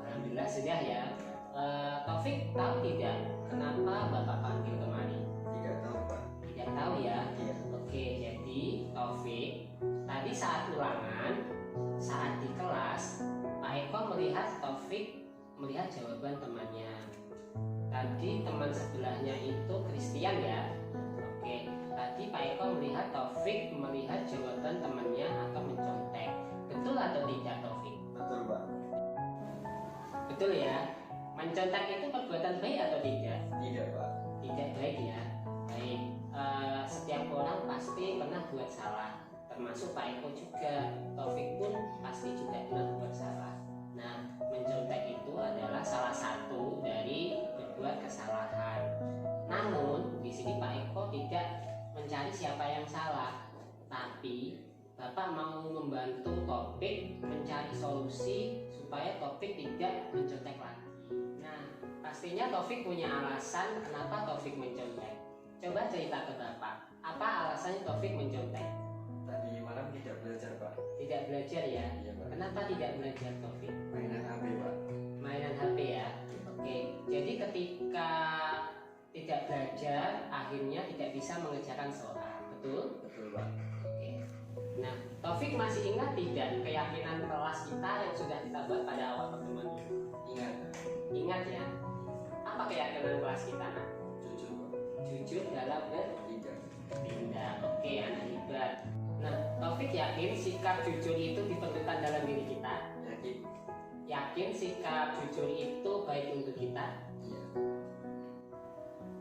Alhamdulillah sudah ya. Taufik tahu tidak kenapa Bapak panggil kemari? Tidak tahu Pak. Tidak tahu ya? Iya. Oke, jadi Taufik tadi saat ulangan, saat di kelas, Pak Eko melihat Taufik melihat jawaban temannya. Tadi teman sebelahnya itu Christian ya. Oke, tadi Pak Eko melihat Taufik melihat jawaban temannya atau mencontek. Betul atau tidak Taufik? Betul Pak. Betul ya. Mencontek itu perbuatan baik atau tidak? Tidak Pak. Tidak baik ya. Baik. Setiap orang pasti pernah buat salah, termasuk Pak Eko juga. Taufik pun pasti juga pernah buat salah. Nah, mencontek itu adalah salah satu dari berbuat kesalahan. Namun di sini Pak Eko tidak mencari siapa yang salah, tapi Bapak mau membantu Taufik mencari solusi supaya Taufik tidak mencontek lagi. Nah, pastinya Taufik punya alasan kenapa Taufik mencontek. Coba cerita ke Bapak, apa alasannya Taufik mencontek? Tadi malam tidak belajar Pak. Tidak belajar ya? Iya Pak. Kenapa tidak belajar Taufik? Mainan HP Pak. Mainan HP ya? Oke, jadi ketika tidak belajar, akhirnya tidak bisa mengerjakan soal, betul? Betul Pak. Oke. Nah, Taufik masih ingat tidak keyakinan kelas kita yang sudah kita buat pada awal pertemuan dulu? Ingat. Ingat ya? Apa keyakinan kelas kita? Nah, Jujur Pak. jujur dalam Tidak. bertindak. Oke, anak hebat. Nah, Taufik yakin sikap jujur itu diperlukan dalam diri kita? Yakin? Yakin sikap jujur itu baik untuk kita? Iya.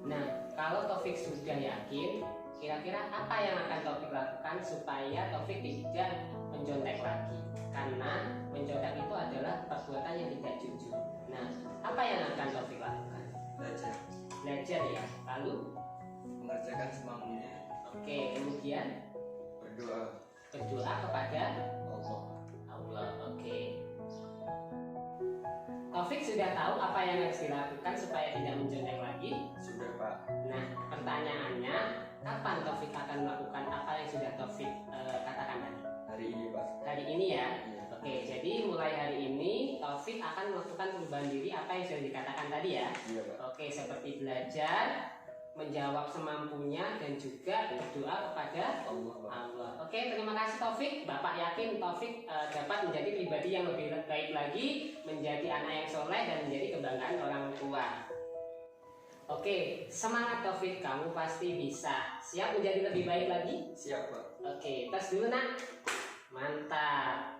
Nah, kalau Taufik sudah yakin, kira-kira apa yang akan Taufik lakukan supaya Taufik tidak mencontek lagi? Karena mencontek itu adalah perbuatan yang tidak jujur. Nah, apa yang akan Taufik lakukan? Belajar. Belajar ya. Lalu, Mengerjakan semampunya. oke, kemudian Berdoa. berdoa kepada Allah. Allah. Oke. Taufik sudah tahu apa yang harus dilakukan supaya tidak mencontek lagi? Sudah Pak. Nah, pertanyaannya, kapan Taufik akan melakukan apa yang sudah Taufik katakan tadi? Hari ini Pak. Hari ini ya. Iya. Oke, jadi mulai hari ini Taufik akan melakukan perubahan diri apa yang sudah dikatakan tadi ya. Iya Pak. Oke, seperti belajar, menjawab semampunya, dan juga berdoa kepada Allah Pak. Allah. Oke, terima kasih Taufik. Bapak yakin Taufik dapat menjadi pribadi yang lebih baik lagi, menjadi anak yang soleh, dan menjadi kebanggaan orang tua. Oke, semangat Taufik, kamu pasti bisa. Siap menjadi lebih baik lagi? Siap Pak. Oke, tes dulu nak. Mantap.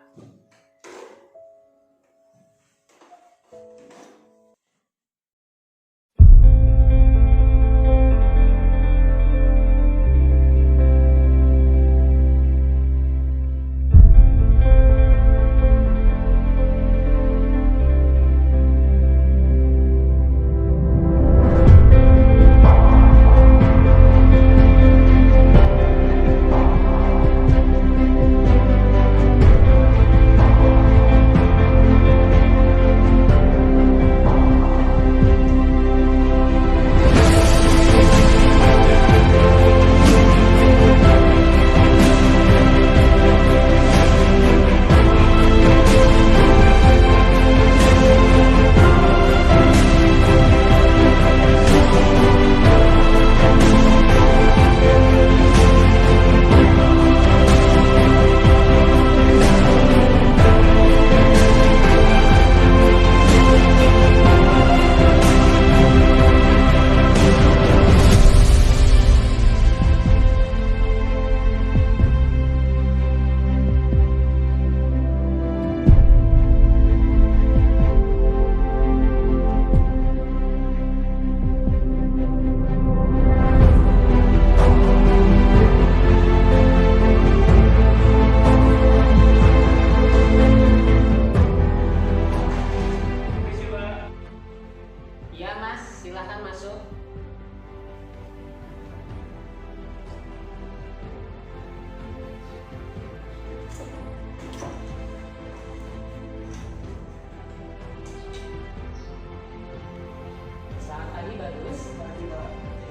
Bagus.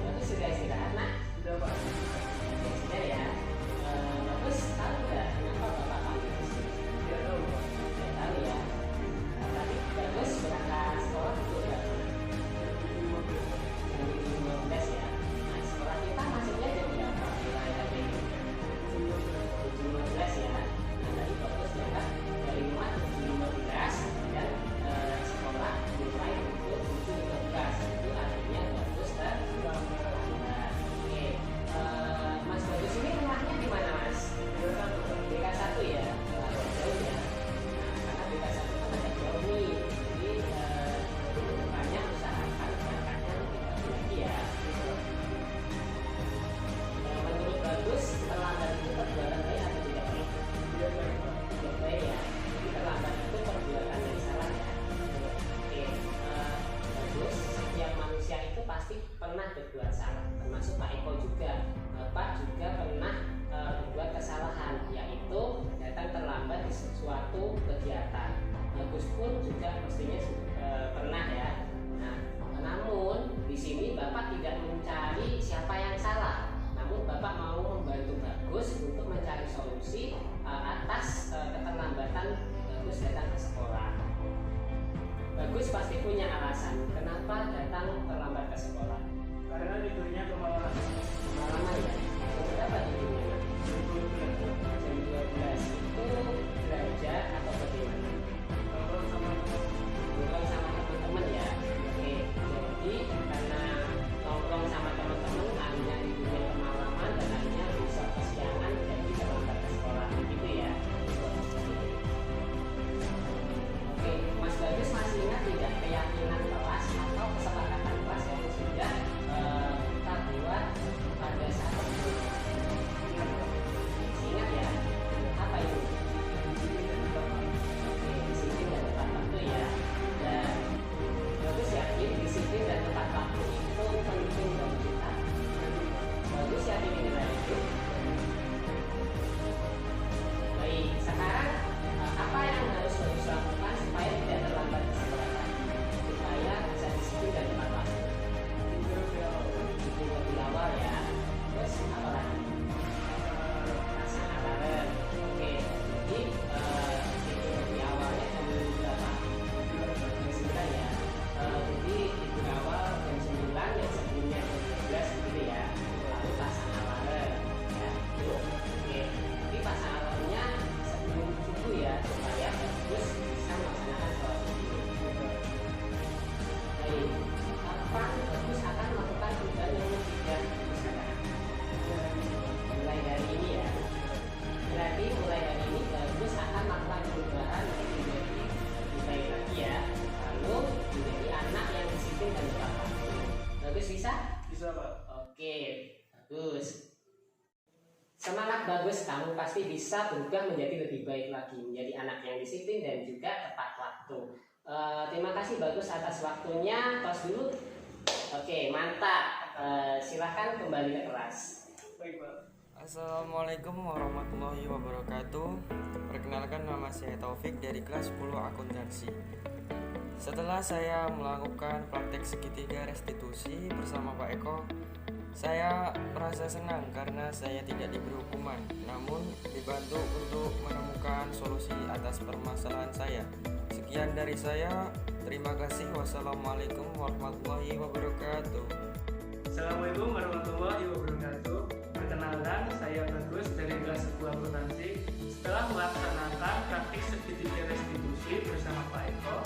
Bagus sudah istirahat, nak? Sudah Pak. Oke, sudah ya. Bagus, tahu nggak kenapa bapak panggil ke sini? Tidak tahu Pak. Tidak tahu ya. Tadi Bagus berangkat sekolah itu berapa? Jam 7.15 ya. Nah, sekolah kita masuknya jam berapa? Mulai dari 7.15 ya. Nah, tadi Bagus berangkat dari rumah 7.15 dan sekolah mulai pukul 7.15. Itu artinya Bagus terlambat. Oke, Mas Bagus ini rumahnya di mana, Mas? BK1 ya, agak jauh ya. Nah, karena BK1 kan agak jauh nih, jadi depannya usahakan berangkatnya lebih pagi lagi ya. Menurut Bagus, terlambat itu perbuatan baik atau tidak baik? Tidak baik ya. Jadi terlambat itu perbuatan yang salah ya. Oke, Bagus, setiap manusia itu pasti pernah berbuat salah, termasuk Pak Eko juga. Bapak juga pernah berbuat kesalahan, yaitu datang terlambat di suatu kegiatan. Bagus pun juga pastinya pernah ya. Nah, namun di sini Bapak tidak mencari siapa yang salah, namun Bapak mau membantu Bagus untuk mencari solusi atas keterlambatan Bagus datang ke sekolah. Bagus pasti punya alasan kenapa datang terlambat ke sekolah. Karena tidurnya kemalaman. Pengalaman ya. Berapa tidurnya? Jam 12 itu belajar atau bagaimana? Kalau sama Nongkrong sama teman-teman ya. Oke, jadi karena nongkrong sama teman-teman akhirnya tidurnya kemalaman dan akhirnya besok kesiangan jadi terlambat ke sekolah gitu ya. Oke, Mas Bagus masih ingat tidak keyakinan kelas atau kesepakatan kelas yang sudah kita buat pada saat itu? Ingat ya, apa itu? Oke, disiplin dan tepat waktu ya. Dan Bagus yakin disiplin dan tepat waktu itu penting bagi kita. Bagus yakin dengan itu. Baik, sekarang apa yang harus Bagus lakukan supaya tidak terlambat ke sekolah? Supaya bisa disiplin dan tepat waktu. Tidur lebih awal ya. Terus apa lagi? Pasang alarm. Oke, jadi tidur lebih awalnya jam berapa? Jam 9 ya. Jadi tidur awal jam 9 yang sebelumnya jam 12 gitu ya. Lalu pasang alarm ya. Oke, tapi pasang alarmnya sebelum subuh ya supaya Bagus bisa melaksanakan sholat subuh. Baik, kapan Bagus akan melakukan perubahan yang ketiga sekarang? Mulai dari ini ya. Berarti mulai dari ini Bagus akan melakukan perubahan menjadi lebih baik lagi ya. Lalu menjadi anak yang disiplin dan tepat waktu. Bagus bisa? bisa Pak. Oke, bagus. Semangat Bagus, kamu pasti bisa berubah menjadi lebih baik lagi, menjadi anak yang disiplin dan juga tepat waktu. Terima kasih Bagus atas waktunya. Tos dulu. Oke, mantap. Silahkan kembali ke kelas. Baik Pak. Assalamualaikum warahmatullahi wabarakatuh. Perkenalkan, nama saya Taufik dari kelas 10 akuntansi. Setelah saya melakukan praktek segitiga restitusi bersama Pak Eko, saya merasa senang karena saya tidak diberi hukuman, namun dibantu untuk menemukan solusi atas permasalahan saya. Sekian dari saya. Terima kasih. Wassalamualaikum warahmatullahi wabarakatuh. Assalamualaikum warahmatullahi wabarakatuh. Perkenalkan, saya Bagus dari kelas 10 akuntansi. Setelah melaksanakan praktik segitiga restitusi bersama Pak Eko,